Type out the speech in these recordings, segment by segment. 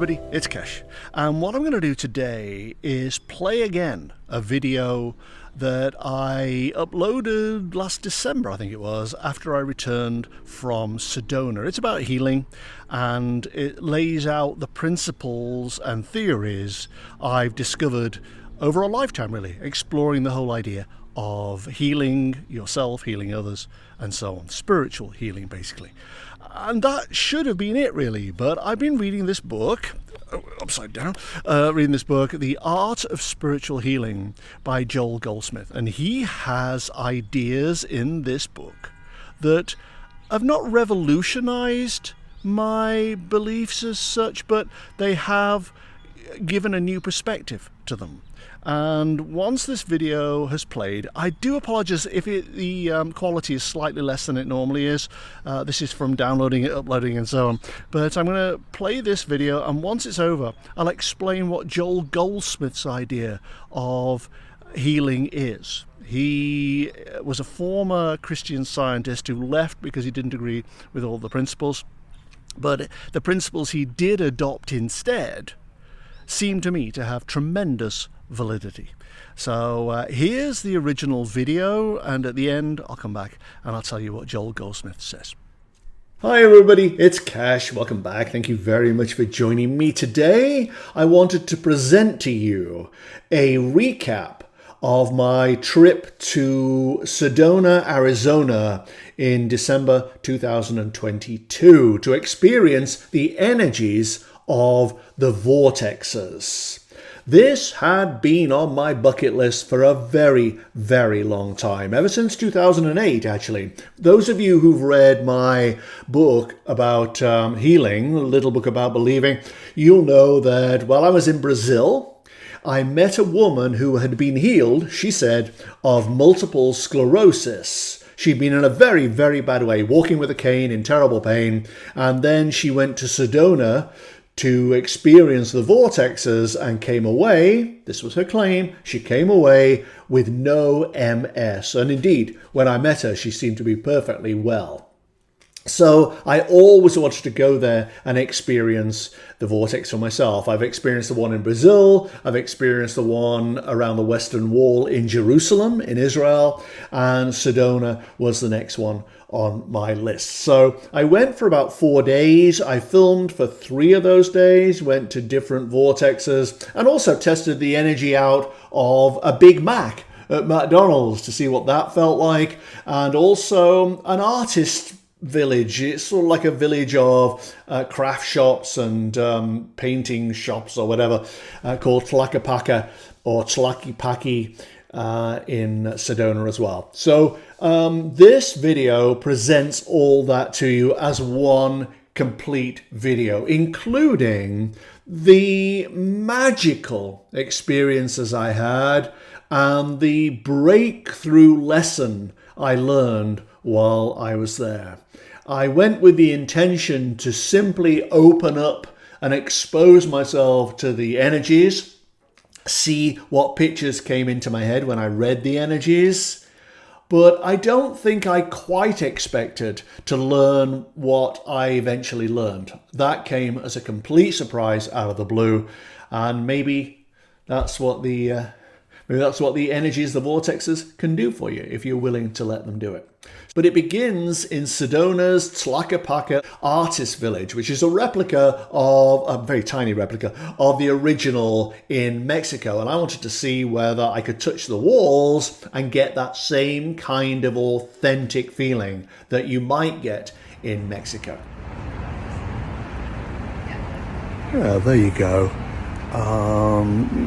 everybody, it's Kesh, and what I'm going to do today is play again a video that I uploaded last December, I think it was, after I returned from Sedona. It's about healing, and it lays out the principles and theories I've discovered over a lifetime, really, exploring the whole idea of healing yourself, healing others, and so on. Spiritual healing, basically. And that should have been it, really, but I've been reading this book, upside down, reading this book, The Art of Spiritual Healing by Joel Goldsmith, and he has ideas in this book that have not revolutionized my beliefs as such, but they have given a new perspective to them. And once this video has played, I do apologize if the quality is slightly less than it normally is. This is from downloading it, uploading, and so on. But I'm going to play this video, and once it's over, I'll explain what Joel Goldsmith's idea of healing is. He was a former Christian Scientist who left because he didn't agree with all the principles. But the principles he did adopt instead seem to me to have tremendous validity. So here's the original video, and at the end I'll come back and I'll tell you what Joel Goldsmith says. Hi everybody, it's Cash. Welcome back. Thank you very much for joining me today. I wanted to present to you a recap of my trip to Sedona, Arizona in December 2022 to experience the energies of the vortexes. This had been on my bucket list for a very, very long time, ever since 2008, actually. Those of you who've read my book about healing, a little book about believing, you'll know that while I was in Brazil, I met a woman who had been healed, she said, of multiple sclerosis. She'd been in a very, very bad way, walking with a cane in terrible pain, and then she went to Sedona to experience the vortexes and came away, this was her claim, she came away with no MS. And indeed, when I met her, she seemed to be perfectly well. So I always wanted to go there and experience the vortex for myself. I've experienced the one in Brazil, I've experienced the one around the Western Wall in Jerusalem, in Israel, and Sedona was the next one on my list. So I went for about 4 days. I filmed for 3 of those days, went to different vortexes, and also tested the energy out of a Big Mac at McDonald's to see what that felt like, and also an artist village. It's sort of like a village of craft shops and painting shops or whatever, called Tlaquepaque or Tlaquepaque in Sedona as well. So this video presents all that to you as one complete video, including the magical experiences I had and the breakthrough lesson I learned while I was there. I went with the intention to simply open up and expose myself to the energies, see what pictures came into my head when I read the energies, but I don't think I quite expected to learn what I eventually learned. That came as a complete surprise out of the blue, and maybe that's what the energies, the vortexes, can do for you if you're willing to let them do it. But it begins in Sedona's Tlaquepaque artist village, which is a replica of, a very tiny replica, of the original in Mexico. And I wanted to see whether I could touch the walls and get that same kind of authentic feeling that you might get in Mexico. Yeah, there you go.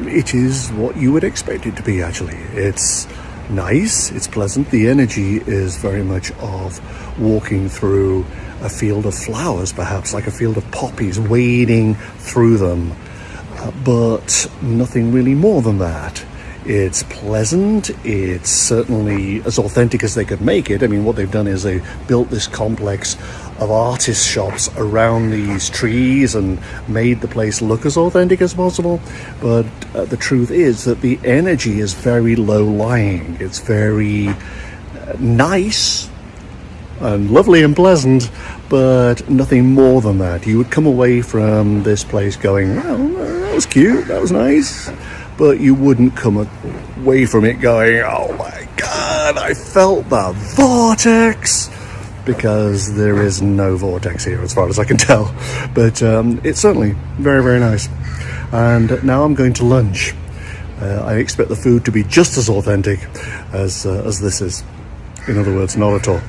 It is what you would expect it to be, actually. It's nice, it's pleasant. The energy is very much of walking through a field of flowers, perhaps, like a field of poppies, wading through them, but nothing really more than that. It's pleasant, it's certainly as authentic as they could make it. I mean, what they've done is they built this complex of artist shops around these trees and made the place look as authentic as possible. But the truth is that the energy is very low-lying. It's very nice and lovely and pleasant, but nothing more than that. You would come away from this place going, well, that was cute, that was nice, but you wouldn't come away from it going, oh my god, I felt the vortex, because there is no vortex here as far as I can tell. But it's certainly very, very nice. And now I'm going to lunch. I expect the food to be just as authentic as this is. In other words, not at all.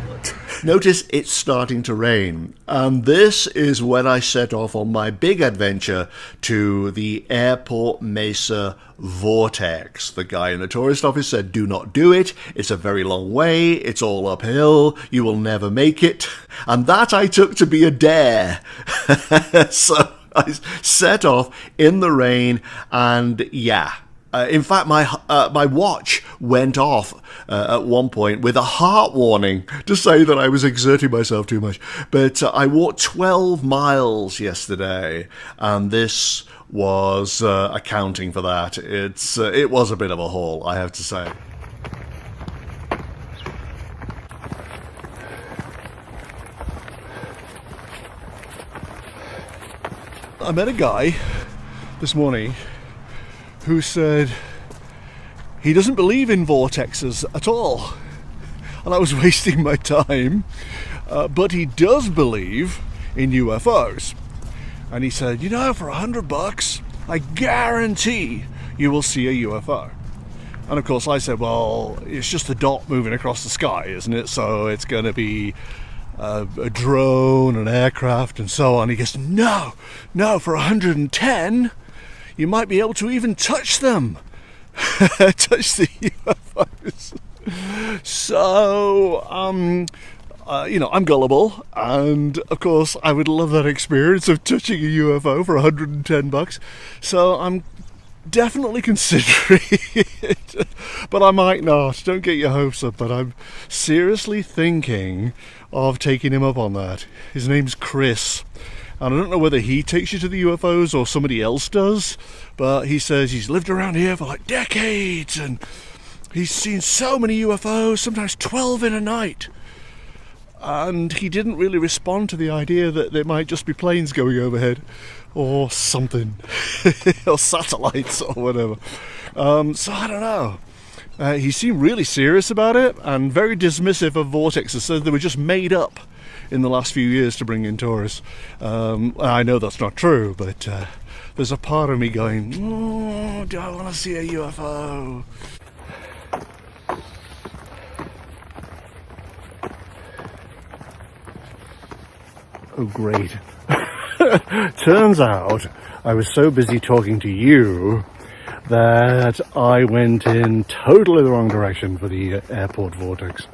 Notice it's starting to rain, and this is when I set off on my big adventure to the Airport Mesa Vortex. The guy in the tourist office said, do not do it, it's a very long way, it's all uphill, you will never make it, and that I took to be a dare. So I set off in the rain, and yeah. In fact, my watch went off at one point with a heart warning to say that I was exerting myself too much. But I walked 12 miles yesterday, and this was accounting for that. It was a bit of a haul, I have to say. I met a guy this morning who said he doesn't believe in vortexes at all, and I was wasting my time, but he does believe in UFOs, and he said, you know, for $100 I guarantee you will see a UFO. And of course I said, well, it's just a dot moving across the sky, isn't it? So it's going to be a drone, an aircraft, and so on. He goes, no, for 110 you might be able to even touch them. Touch the UFOs. So, you know, I'm gullible, and of course I would love that experience of touching a UFO for $110. So I'm definitely considering it, but I might not. Don't get your hopes up, but I'm seriously thinking of taking him up on that. His name's Chris. And I don't know whether he takes you to the UFOs or somebody else does, but he says he's lived around here for like decades and he's seen so many UFOs, sometimes 12 in a night. And he didn't really respond to the idea that there might just be planes going overhead or something, or satellites or whatever. So I don't know. He seemed really serious about it and very dismissive of vortexes, said they were just made up in the last few years to bring in tourists. I know that's not true, but there's a part of me going, do I want to see a UFO? Oh, great. Turns out I was so busy talking to you that I went in totally the wrong direction for the airport vortex.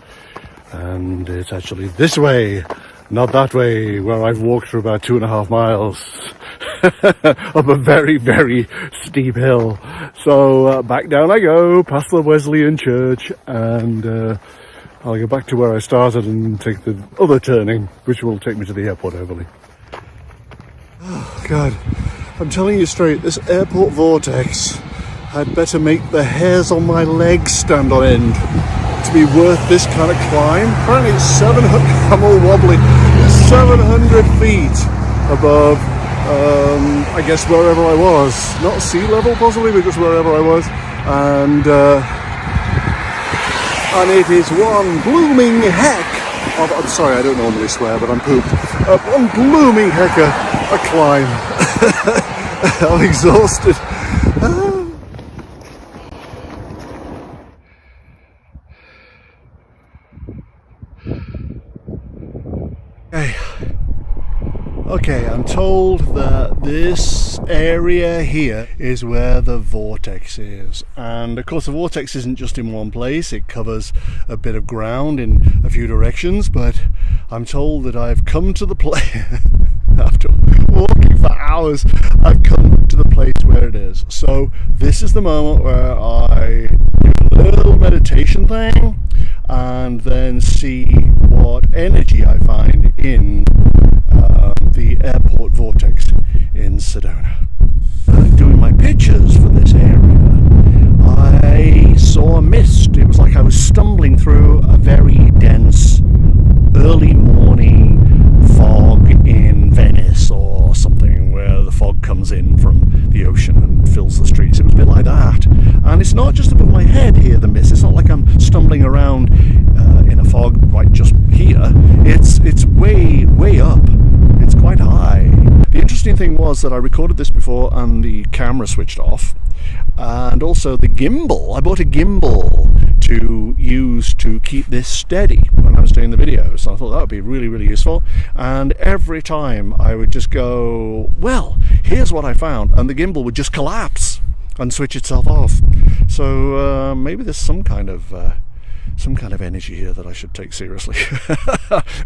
And it's actually this way, not that way, where I've walked for about 2.5 miles up a very, very steep hill. So back down I go, past the Wesleyan Church, and I'll go back to where I started and take the other turning, which will take me to the airport, hopefully. Oh, God. I'm telling you straight, this airport vortex had better make the hairs on my legs stand on end to be worth this kind of climb. Apparently it's 700, I'm all wobbly, 700 feet above, I guess wherever I was. Not sea level possibly, but just wherever I was. And it is one blooming heck of, I'm sorry, I don't normally swear, but I'm pooped. One blooming heck a climb. I'm exhausted. Okay, I'm told that this area here is where the vortex is. And of course the vortex isn't just in one place, it covers a bit of ground in a few directions, but I'm told that I've come to the place, after walking for hours, I've come to the place where it is. So this is the moment where I do a little meditation thing and then see what energy I find in the airport vortex in Sedona. Doing my pictures for this area, I saw a mist. It was like I was stumbling through a very dense early morning fog. it's not just above my head here, the mist. It's not like I'm stumbling around in a fog right just here. It's way, way up. It's quite high. The interesting thing was that I recorded this before and the camera switched off. And also the gimbal. I bought a gimbal to use to keep this steady when I was doing the video. So I thought that would be really, really useful. And every time I would just go, well, here's what I found. And the gimbal would just collapse and switch itself off. So maybe there's some kind of energy here that I should take seriously.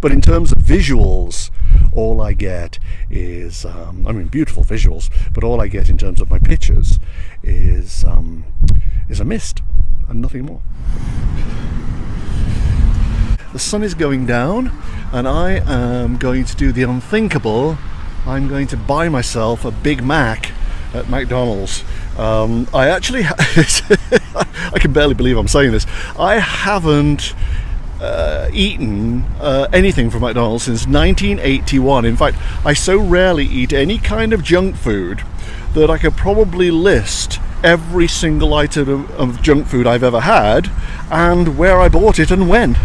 But in terms of visuals, all I get is, beautiful visuals, but all I get in terms of my pictures is a mist and nothing more. The sun is going down and I am going to do the unthinkable. I'm going to buy myself a Big Mac at McDonald's. I actually I can barely believe I'm saying this. I haven't eaten anything from McDonald's since 1981. In fact, I so rarely eat any kind of junk food that I could probably list every single item of junk food I've ever had and where I bought it and when.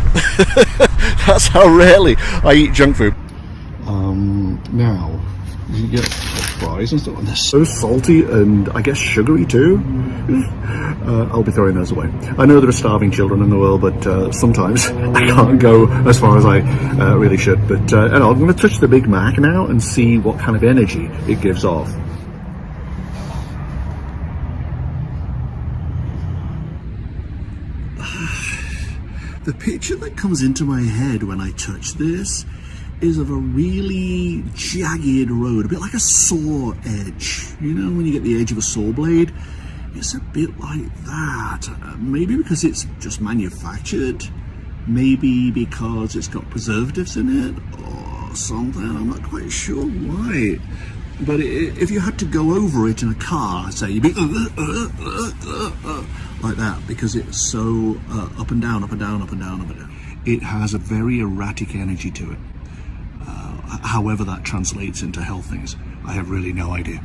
That's how rarely I eat junk food. Now you get fries and stuff, and they're so salty and I guess sugary too. I'll be throwing those away. I know there are starving children in the world, but sometimes I can't go as far as I really should. But I'm going to touch the Big Mac now and see what kind of energy it gives off. The picture that comes into my head when I touch this is of a really jagged road, a bit like a saw edge. You know, when you get the edge of a saw blade, it's a bit like that. Maybe because it's just manufactured, maybe because it's got preservatives in it or something. I'm not quite sure why. But if you had to go over it in a car, say, you'd be like that, because it's so up and down, up and down, up and down, up and down. It has a very erratic energy to it. However that translates into health things, I have really no idea.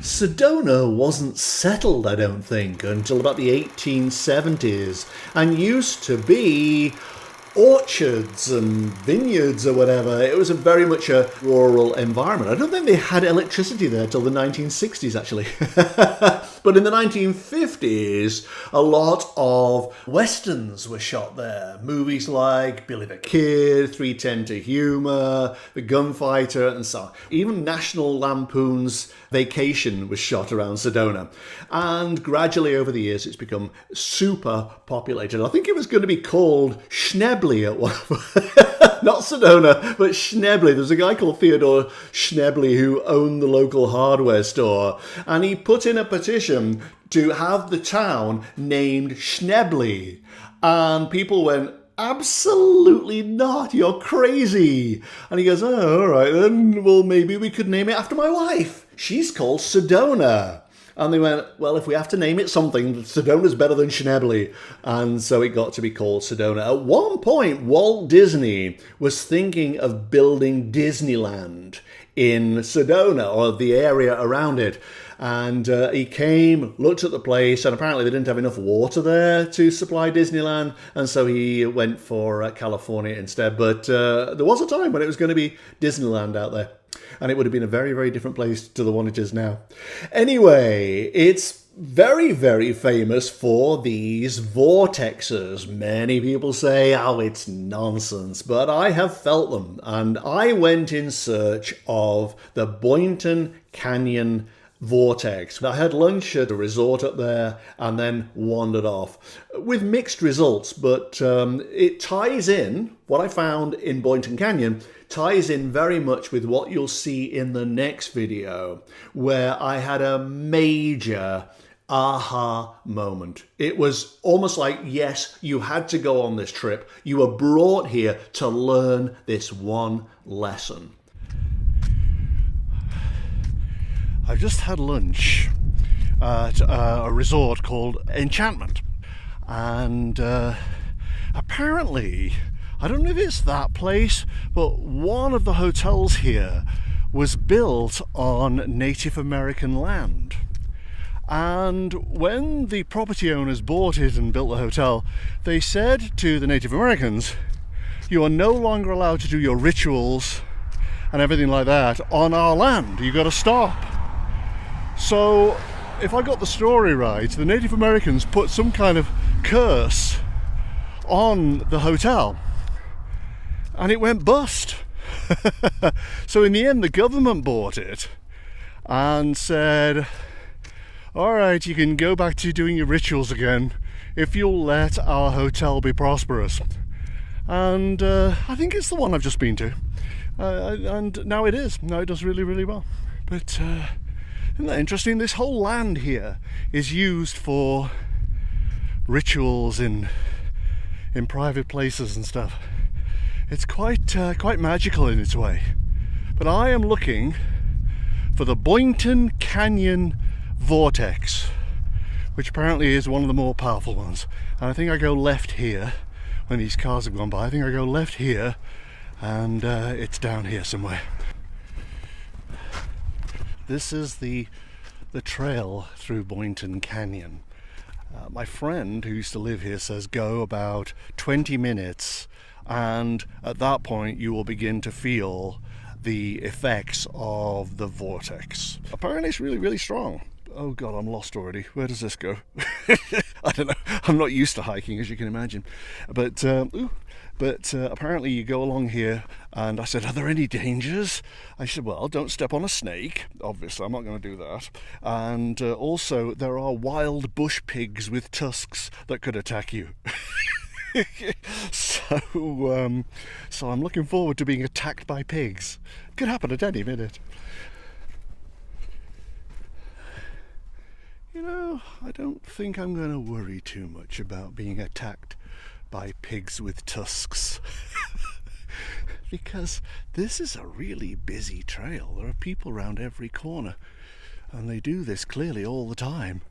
Sedona wasn't settled, I don't think, until about the 1870s, and used to be orchards and vineyards or whatever. It was very much a rural environment. I don't think they had electricity there till the 1960s, actually. But in the 1950s, a lot of westerns were shot there. Movies like Billy the Kid, 3:10 to Humor, The Gunfighter, and so on. Even National Lampoon's Vacation was shot around Sedona. And gradually over the years, it's become super populated. I think it was going to be called Schnebley at one point. Not Sedona, but Schnebley. There's a guy called Theodore Schnebley who owned the local hardware store, and he put in a petition to have the town named Schnebley. And people went, absolutely not, you're crazy. And he goes, oh, all right then, well, maybe we could name it after my wife. She's called Sedona. And they went, well, if we have to name it something, Sedona's better than Schnebley. And so it got to be called Sedona. At one point, Walt Disney was thinking of building Disneyland in Sedona, or the area around it. And he came, looked at the place, and apparently they didn't have enough water there to supply Disneyland, and so he went for California instead. But there was a time when it was going to be Disneyland out there, and it would have been a very, very different place to the one it is now. Anyway, it's very, very famous for these vortexes. Many people say, oh, it's nonsense, but I have felt them, and I went in search of the Boynton Canyon vortex. I had lunch at a resort up there and then wandered off with mixed results, but it ties in, what I found in Boynton Canyon ties in very much with what you'll see in the next video, where I had a major aha moment. It was almost like, yes, you had to go on this trip. You were brought here to learn this one lesson. I've just had lunch at a resort called Enchantment, and apparently, I don't know if it's that place, but one of the hotels here was built on Native American land. And when the property owners bought it and built the hotel, they said to the Native Americans, you are no longer allowed to do your rituals and everything like that on our land. You've got to stop. So, if I got the story right, the Native Americans put some kind of curse on the hotel and it went bust. So in the end, the government bought it and said, all right, you can go back to doing your rituals again if you'll let our hotel be prosperous. And I think it's the one I've just been to. And now it is. Now it does really, really well. But isn't that interesting? This whole land here is used for rituals in private places and stuff. It's quite magical in its way. But I am looking for the Boynton Canyon vortex, which apparently is one of the more powerful ones. And I think I go left here when these cars have gone by. I think I go left here, and it's down here somewhere. This is the trail through Boynton Canyon. My friend who used to live here says go about 20 minutes, and at that point you will begin to feel the effects of the vortex. Apparently it's really, really strong. Oh God, I'm lost already. Where does this go? I don't know. I'm not used to hiking, as you can imagine. But apparently you go along here, and I said, are there any dangers? I said, well, don't step on a snake. Obviously, I'm not going to do that. And also, there are wild bush pigs with tusks that could attack you. So I'm looking forward to being attacked by pigs. Could happen at any minute. You know, I don't think I'm going to worry too much about being attacked by pigs with tusks. Because this is a really busy trail. There are people around every corner, and they do this clearly all the time.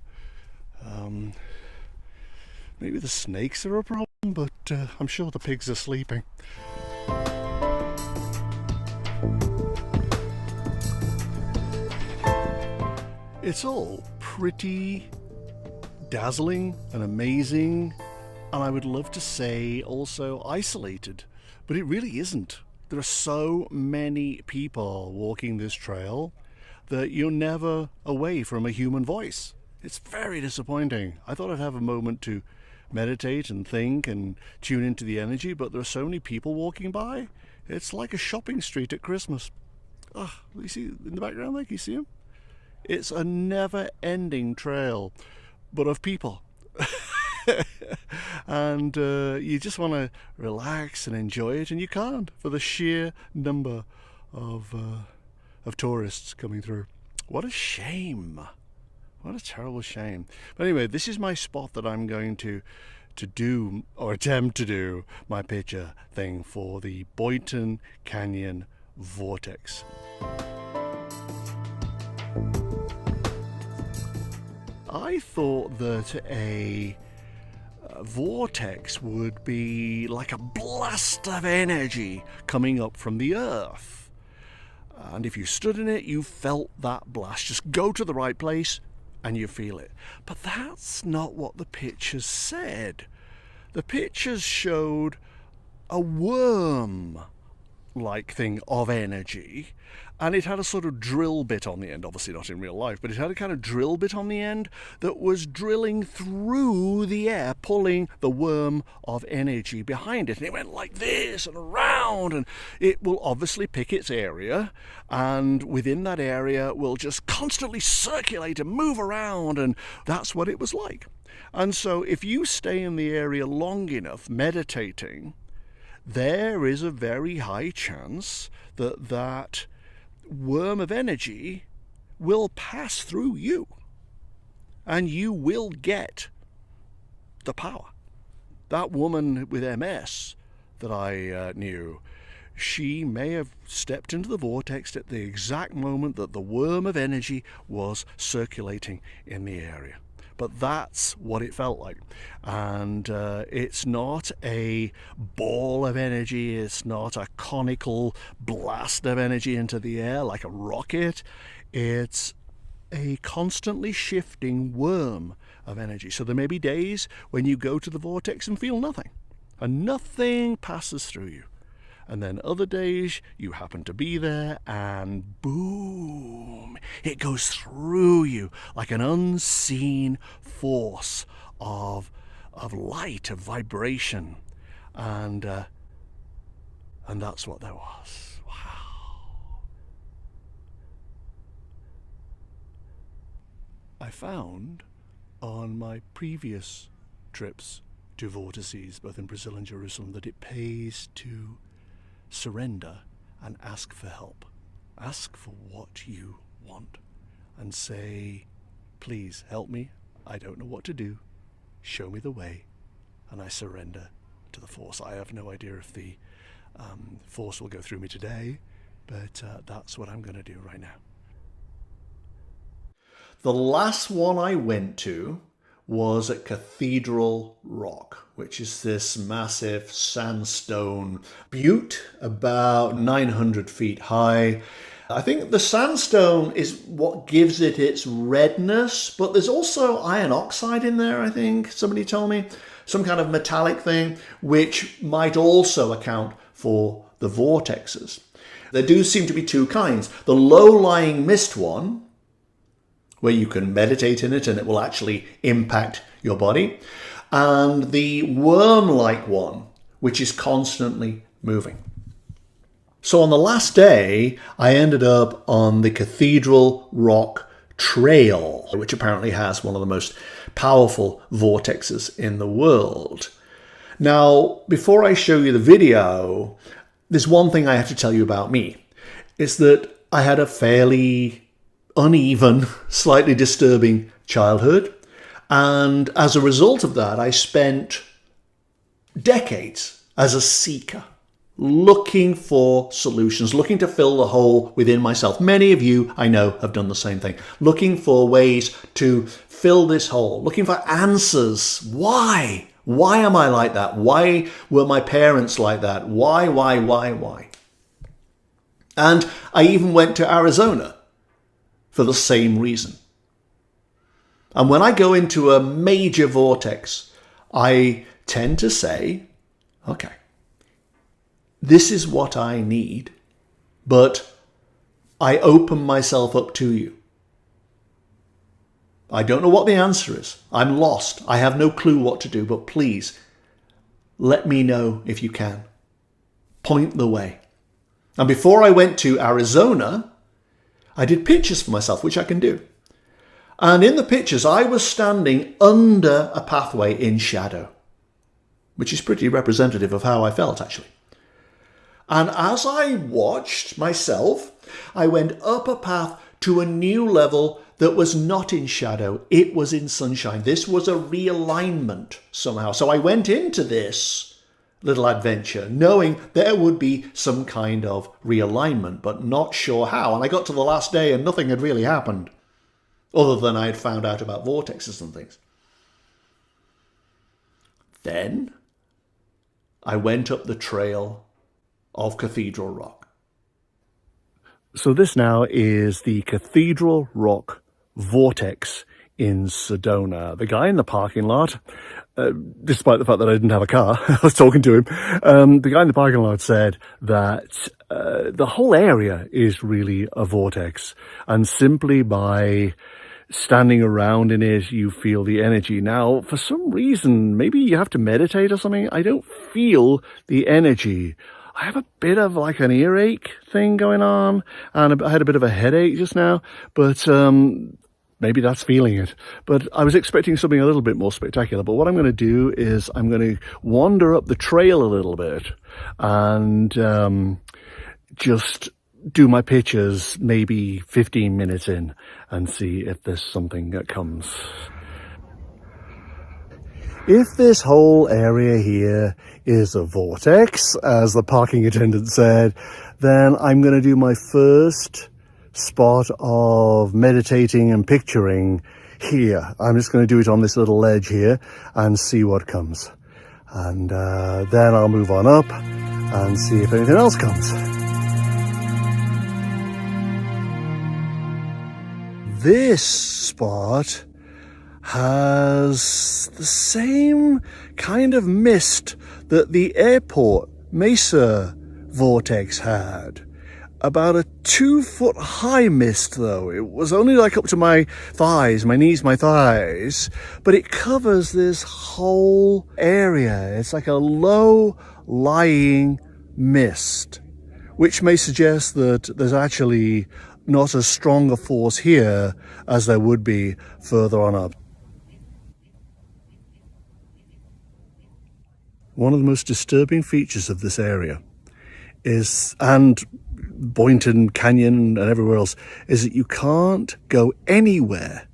Maybe the snakes are a problem, but I'm sure the pigs are sleeping. It's all pretty dazzling and amazing, and I would love to say also isolated, but it really isn't. There are so many people walking this trail that you're never away from a human voice. It's very disappointing. I thought I'd have a moment to meditate and think and tune into the energy, but there are so many people walking by. It's like a shopping street at Christmas. Ah, you see in the background there, can you see them? It's a never-ending trail, but of people. And you just want to relax and enjoy it, and you can't for the sheer number of tourists coming through. What a shame. What a terrible shame. But anyway, this is my spot that I'm going to do, or attempt to do, my picture thing for the Boynton Canyon vortex. I thought that a vortex would be like a blast of energy coming up from the earth. And if you stood in it, you felt that blast. Just go to the right place and you feel it. But that's not what the pictures said. The pictures showed a worm-like thing of energy, and it had a sort of drill bit on the end, obviously not in real life, but it had a kind of drill bit on the end that was drilling through the air, pulling the worm of energy behind it. And it went like this and around, and it will obviously pick its area, and within that area will just constantly circulate and move around, and that's what it was like. And so if you stay in the area long enough meditating, there is a very high chance that that worm of energy will pass through you, and you will get the power. That woman with MS that I knew, she may have stepped into the vortex at the exact moment that the worm of energy was circulating in the area. but that's what it felt like. And it's not a ball of energy, it's not a conical blast of energy into the air like a rocket. It's a constantly shifting worm of energy. So there may be days when you go to the vortex and feel nothing, and nothing passes through you. And then other days you happen to be there and boom, it goes through you like an unseen force of light, of vibration. And that's what there was. Wow. I found on my previous trips to vortices, both in Brazil and Jerusalem, that it pays to surrender and ask for help. Ask for what you want and say, please help me. I don't know what to do. Show me the way. And I surrender to the force. I have no idea if the force will go through me today, but that's what I'm going to do right now. The last one I went to was at Cathedral Rock, which is this massive sandstone butte about 900 feet high. I think the sandstone is what gives it its redness, but there's also iron oxide in there, I think, somebody told me. Some kind of metallic thing, which might also account for the vortexes. There do seem to be two kinds. The low-lying mist one, where you can meditate in it and it will actually impact your body, and the worm-like one, which is constantly moving. So on the last day, I ended up on the Cathedral Rock Trail, which apparently has one of the most powerful vortexes in the world. Now, before I show you the video, there's one thing I have to tell you about me. It's that I had a fairly uneven, slightly disturbing childhood. And as a result of that, I spent decades as a seeker, looking for solutions, looking to fill the hole within myself. Many of you, I know, have done the same thing, looking for ways to fill this hole, looking for answers. Why? Why am I like that? Why were my parents like that? Why? And I even went to Arizona for the same reason. And when I go into a major vortex, I tend to say, okay, this is what I need, but I open myself up to you. I don't know what the answer is. I'm lost. I have no clue what to do, but please let me know if you can. Point the way. And before I went to Arizona, I did pictures for myself, which I can do. And in the pictures, I was standing under a pathway in shadow, which is pretty representative of how I felt, actually. And as I watched myself, I went up a path to a new level that was not in shadow. It was in sunshine. This was a realignment somehow. So I went into this little adventure knowing there would be some kind of realignment, but not sure how. And I got to the last day and nothing had really happened, other than I had found out about vortexes and things. Then I went up the trail of Cathedral Rock. So this now is the Cathedral Rock Vortex in Sedona. The guy in the parking lot, despite the fact that I didn't have a car, I was talking to him, the guy in the parking lot said that the whole area is really a vortex, and simply by standing around in it, you feel the energy. Now, for some reason, maybe you have to meditate or something, I don't feel the energy. I have a bit of like an earache thing going on, and I had a bit of a headache just now, but maybe that's feeling it. But I was expecting something a little bit more spectacular. But what I'm going to do is I'm going to wander up the trail a little bit and just do my pictures maybe 15 minutes in and see if there's something that comes. If this whole area here is a vortex, as the parking attendant said, then I'm going to do my first spot of meditating and picturing here. I'm just going to do it on this little ledge here and see what comes. And then I'll move on up and see if anything else comes. This spot has the same kind of mist that the airport Mesa vortex had. About a 2-foot high mist though. It was only like up to my thighs, my knees, my thighs, but it covers this whole area. It's like a low lying mist, which may suggest that there's actually not as strong a force here as there would be further on up. One of the most disturbing features of this area is, and Boynton Canyon and everywhere else, is that you can't go anywhere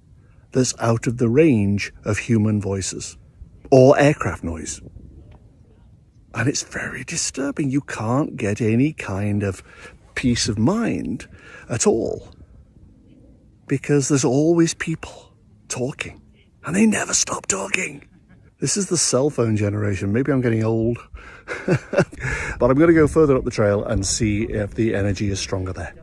that's out of the range of human voices or aircraft noise. And it's very disturbing. You can't get any kind of peace of mind at all, because there's always people talking and they never stop talking. This is the cell phone generation. Maybe I'm getting old. But I'm going to go further up the trail and see if the energy is stronger there.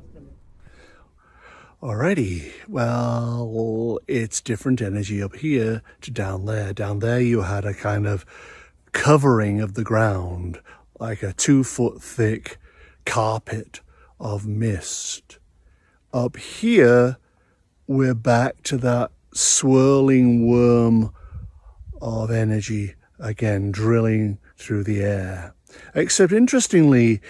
Alrighty, well, it's different energy up here to down there. Down there you had a kind of covering of the ground, like a 2-foot thick carpet of mist. Up here, we're back to that swirling worm of energy, again, drilling through the air. Except, interestingly,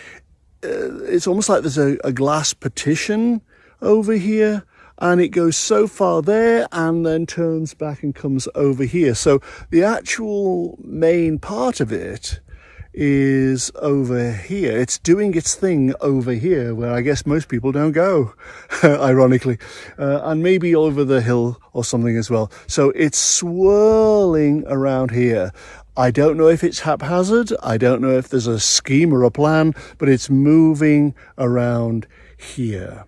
it's almost like there's a glass partition over here, and it goes so far there and then turns back and comes over here. So the actual main part of it is over here. It's doing its thing over here, where I guess most people don't go, ironically, and maybe over the hill or something as well. So it's swirling around here. I don't know if it's haphazard. I don't know if there's a scheme or a plan, but it's moving around here.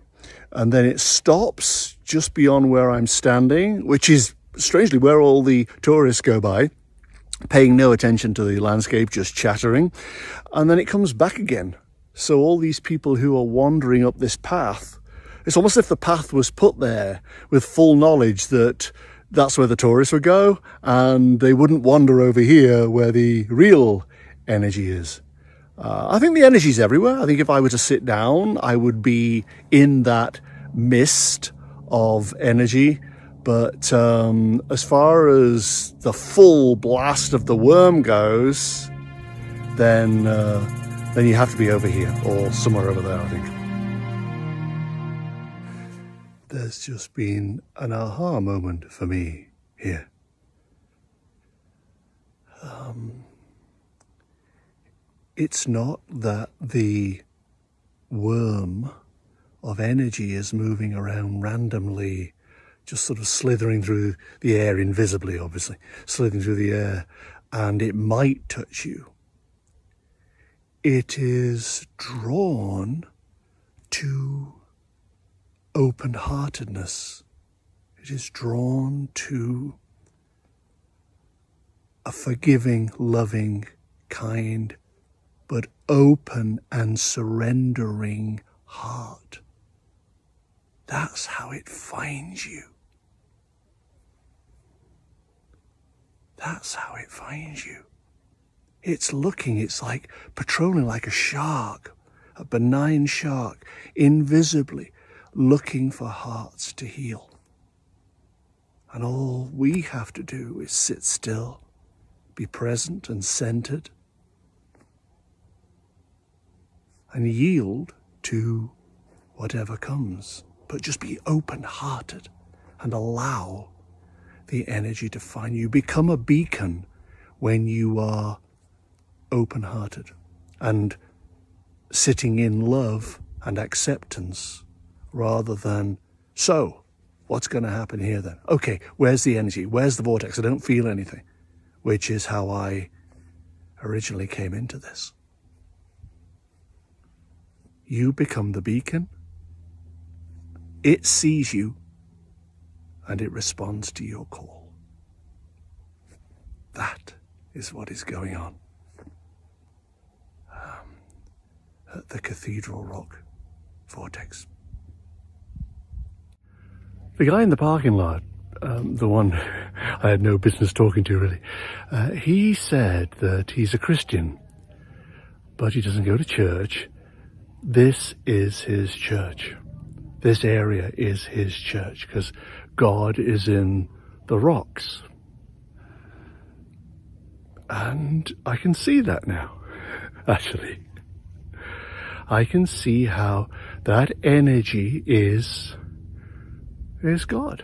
And then it stops just beyond where I'm standing, which is strangely where all the tourists go by, paying no attention to the landscape, just chattering. And then it comes back again. So all these people who are wandering up this path, it's almost as if the path was put there with full knowledge that that's where the tourists would go, and they wouldn't wander over here where the real energy is. I think the energy's everywhere. I think if I were to sit down, I would be in that mist of energy. But as far as the full blast of the worm goes, then you have to be over here or somewhere over there, I think. There's just been an aha moment for me here. It's not that the worm of energy is moving around randomly, just sort of slithering through the air, invisibly, obviously, slithering through the air, and it might touch you. It is drawn to open-heartedness. It is drawn to a forgiving, loving, kind, but open and surrendering heart. That's how it finds you. That's how it finds you. It's looking, it's like patrolling like a shark, a benign shark, invisibly looking for hearts to heal. And all we have to do is sit still, be present and centered, and yield to whatever comes. But just be open-hearted and allow the energy to find you. Become a beacon when you are open-hearted and sitting in love and acceptance, rather than, so, what's going to happen here then? Okay, where's the energy? Where's the vortex? I don't feel anything, which is how I originally came into this. You become the beacon, It sees you and it responds to your call. That is what is going on at the Cathedral Rock Vortex. The guy in the parking lot, the one I had no business talking to really, he said that he's a Christian, but he doesn't go to church. This is his church. This area is his church because God is in the rocks. And I can see that now, actually. I can see how that energy is God,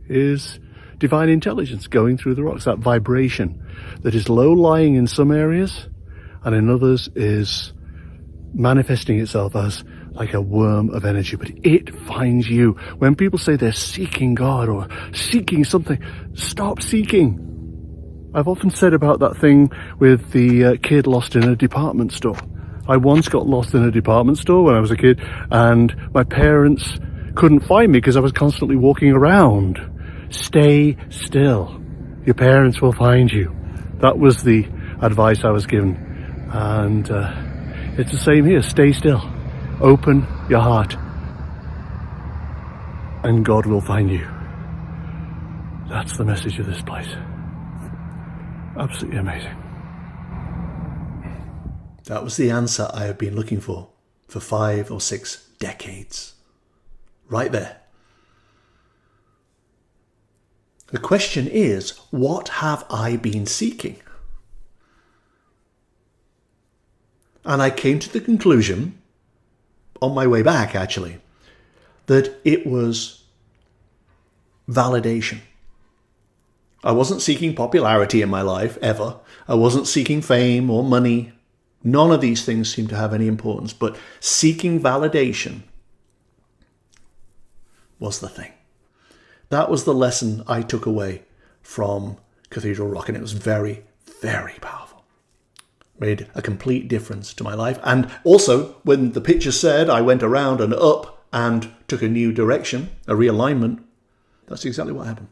is divine intelligence going through the rocks, that vibration that is low-lying in some areas and in others is manifesting itself as like a worm of energy, but it finds you. When people say they're seeking God or seeking something, stop seeking. I've often said about that thing with the kid lost in a department store. I once got lost in a department store when I was a kid, and my parents couldn't find me because I was constantly walking around. Stay still. Your parents will find you. That was the advice I was given. And it's the same here. Stay still. Open your heart. And God will find you. That's the message of this place. Absolutely amazing. That was the answer I have been looking for 5 or 6 decades. Right there. The question is, what have I been seeking? And I came to the conclusion, on my way back actually, that it was validation. I wasn't seeking popularity in my life, ever. I wasn't seeking fame or money. None of these things seem to have any importance, but seeking validation was the thing. That was the lesson I took away from Cathedral Rock, and it was very, very powerful. Made a complete difference to my life. And also, when the picture said I went around and up and took a new direction, a realignment, that's exactly what happened.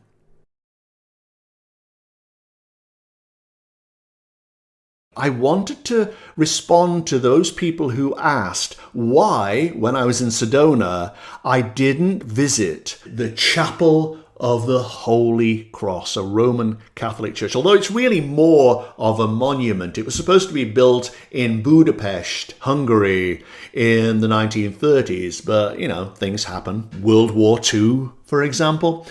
I wanted to respond to those people who asked why, when I was in Sedona, I didn't visit the Chapel of the Holy Cross, a Roman Catholic church. Although it's really more of a monument. It was supposed to be built in Budapest, Hungary, in the 1930s. But, you know, things happen. World War II, for example.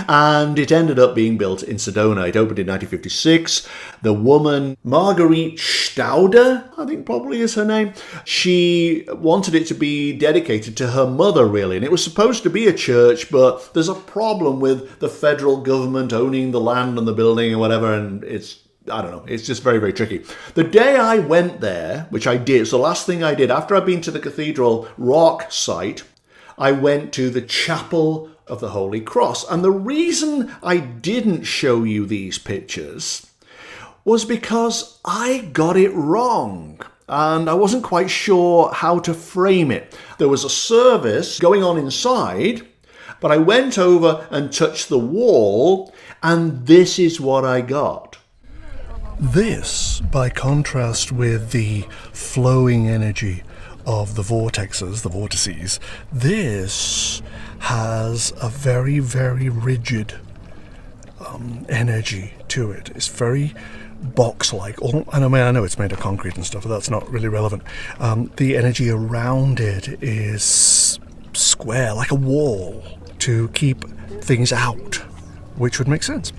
And it ended up being built in Sedona. It opened in 1956. The woman, Marguerite Stauder, I think probably is her name, she wanted it to be dedicated to her mother, really. And it was supposed to be a church, but there's a problem with the federal government owning the land and the building and whatever, and I don't know, it's just very, very tricky. The day I went there, which I did, so the last thing I did, after I'd been to the Cathedral Rock site, I went to the Chapel of the Holy Cross. And the reason I didn't show you these pictures was because I got it wrong. And I wasn't quite sure how to frame it. There was a service going on inside, but I went over and touched the wall, and this is what I got. This, by contrast with the flowing energy of the vortices, this has a very, very rigid energy to it. It's very box-like. I know it's made of concrete and stuff, but that's not really relevant. The energy around it is square, like a wall, to keep things out, which would make sense.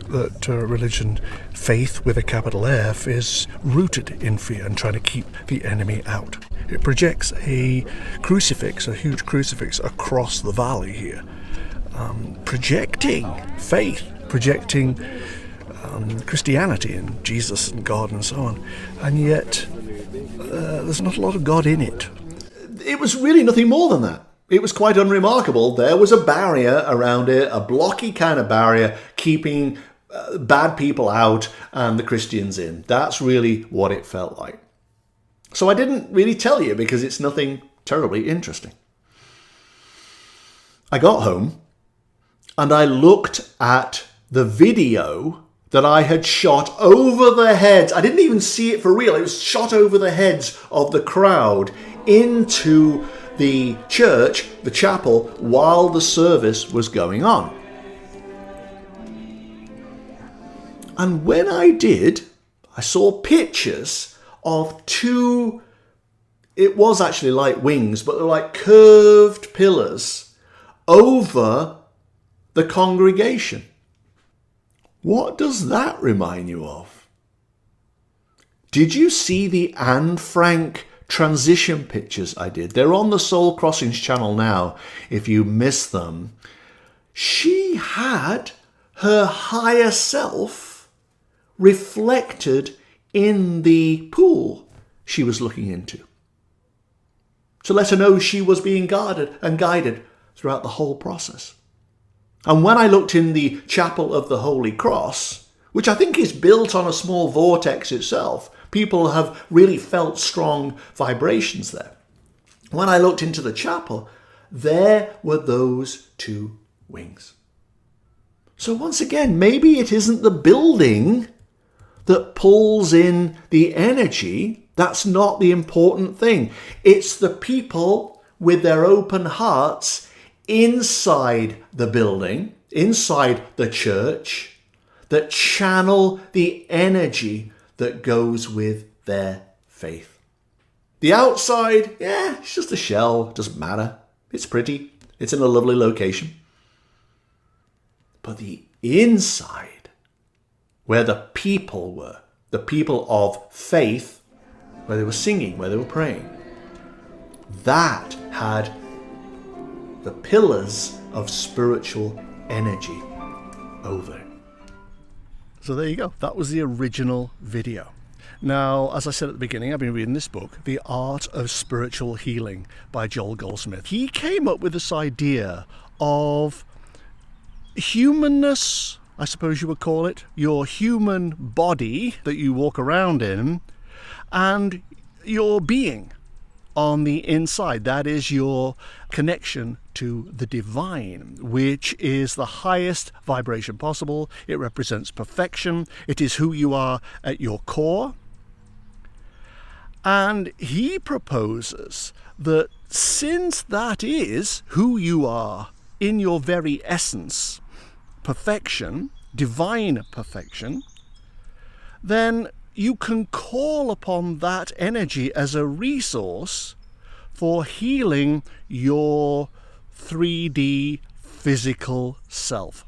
That religion, faith with a capital F, is rooted in fear and trying to keep the enemy out. It projects a crucifix, a huge crucifix, across the valley here, projecting faith, projecting Christianity and Jesus and God and so on. And yet, there's not a lot of God in it. It was really nothing more than that. It was quite unremarkable. There was a barrier around it, a blocky kind of barrier, keeping bad people out and the Christians in. That's really what it felt like. So I didn't really tell you because it's nothing terribly interesting. I got home and I looked at the video that I had shot over the heads. I didn't even see it for real. It was shot over the heads of the crowd into the church, the chapel, while the service was going on. And when I did, I saw pictures of two, it was actually like wings, but they're like curved pillars over the congregation. What does that remind you of? Did you see the Anne Frank transition pictures I did? They're on the Soul Crossings channel now, if you missed them. She had her higher self reflected in the pool she was looking into, to let her know she was being guarded and guided throughout the whole process. And when I looked in the Chapel of the Holy Cross, which I think is built on a small vortex itself, people have really felt strong vibrations there. When I looked into the chapel, there were those two wings. So once again, maybe it isn't the building that pulls in the energy. That's not the important thing. It's the people with their open hearts inside the building, inside the church, that channel the energy that goes with their faith. The outside, it's just a shell, doesn't matter. It's pretty, it's in a lovely location. But the inside, where the people were, the people of faith, where they were singing, where they were praying, that had the pillars of spiritual energy over it. So there you go. That was the original video. Now, as I said at the beginning, I've been reading this book, The Art of Spiritual Healing by Joel Goldsmith. He came up with this idea of humanness, I suppose you would call it, your human body that you walk around in, and your being on the inside. That is your connection to the divine, which is the highest vibration possible. It represents perfection. It is who you are at your core. And he proposes that since that is who you are in your very essence, perfection, divine perfection, then you can call upon that energy as a resource for healing your 3D physical self.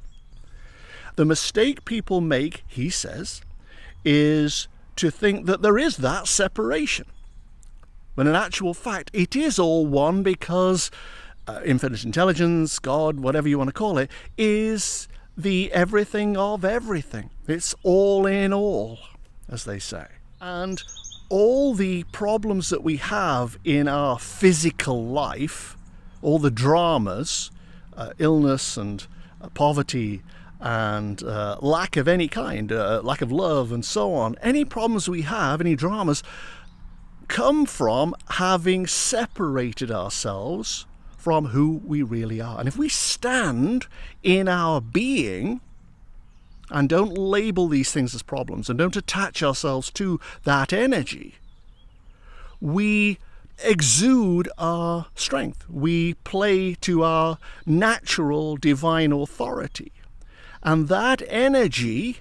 The mistake people make, he says, is to think that there is that separation, when in actual fact it is all one, because infinite intelligence, God, whatever you want to call it, is the everything of everything. It's all in all, as they say. And all the problems that we have in our physical life, all the dramas, illness and poverty and lack of any kind, lack of love and so on, any problems we have, any dramas, come from having separated ourselves from who we really are. And if we stand in our being and don't label these things as problems and don't attach ourselves to that energy, we exude our strength. We play to our natural divine authority. And that energy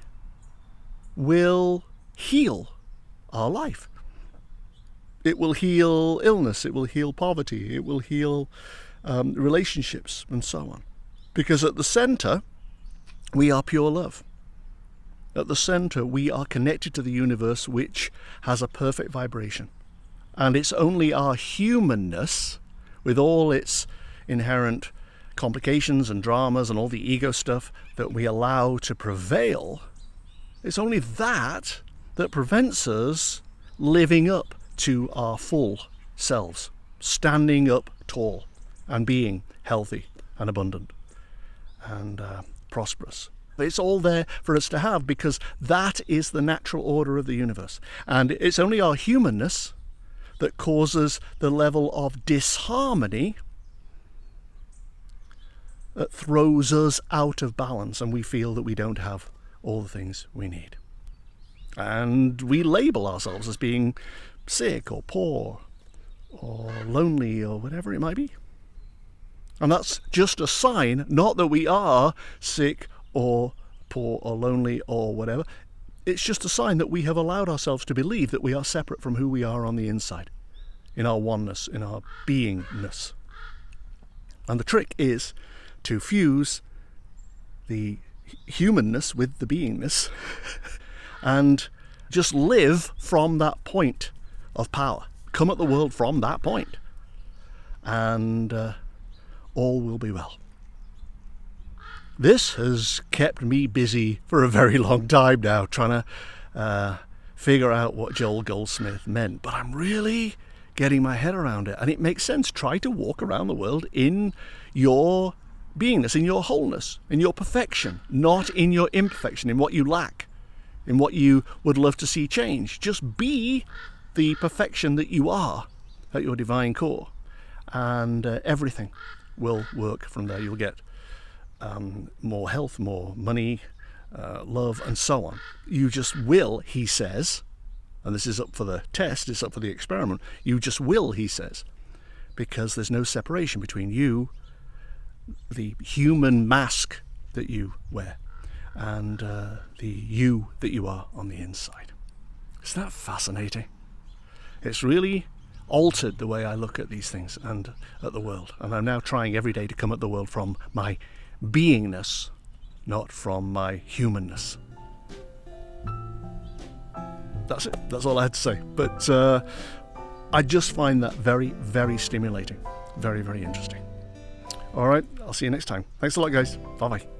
will heal our life. It will heal illness. It will heal poverty. It will heal relationships and so on. Because at the center, we are pure love. At the center, we are connected to the universe, which has a perfect vibration. And it's only our humanness, with all its inherent complications and dramas and all the ego stuff that we allow to prevail, it's only that that prevents us living up to our full selves, standing up tall and being healthy and abundant and prosperous. It's all there for us to have, because that is the natural order of the universe. And it's only our humanness that causes the level of disharmony that throws us out of balance, and we feel that we don't have all the things we need. And we label ourselves as being sick or poor or lonely or whatever it might be. And that's just a sign, not that we are sick or poor or lonely or whatever. It's just a sign that we have allowed ourselves to believe that we are separate from who we are on the inside, in our oneness, in our beingness. And the trick is to fuse the humanness with the beingness and just live from that point of power. Come at the world from that point, and all will be well. This has kept me busy for a very long time now, trying to figure out what Joel Goldsmith meant, but I'm really getting my head around it, and it makes sense. Try to walk around the world in your beingness, in your wholeness, in your perfection, not in your imperfection, in what you lack, in what you would love to see change. Just be the perfection that you are at your divine core, and everything will work from there. You'll get more health, more money, love, and so on. You just will, he says, and this is up for the test, it's up for the experiment, you just will, he says, because there's no separation between you, the human mask that you wear, and the you that you are on the inside. Isn't that fascinating? It's really altered the way I look at these things and at the world, and I'm now trying every day to come at the world from my beingness, not from my humanness. That's it. That's all I had to say. But I just find that very, very stimulating. Very, very interesting. All right. I'll see you next time. Thanks a lot, guys. Bye-bye.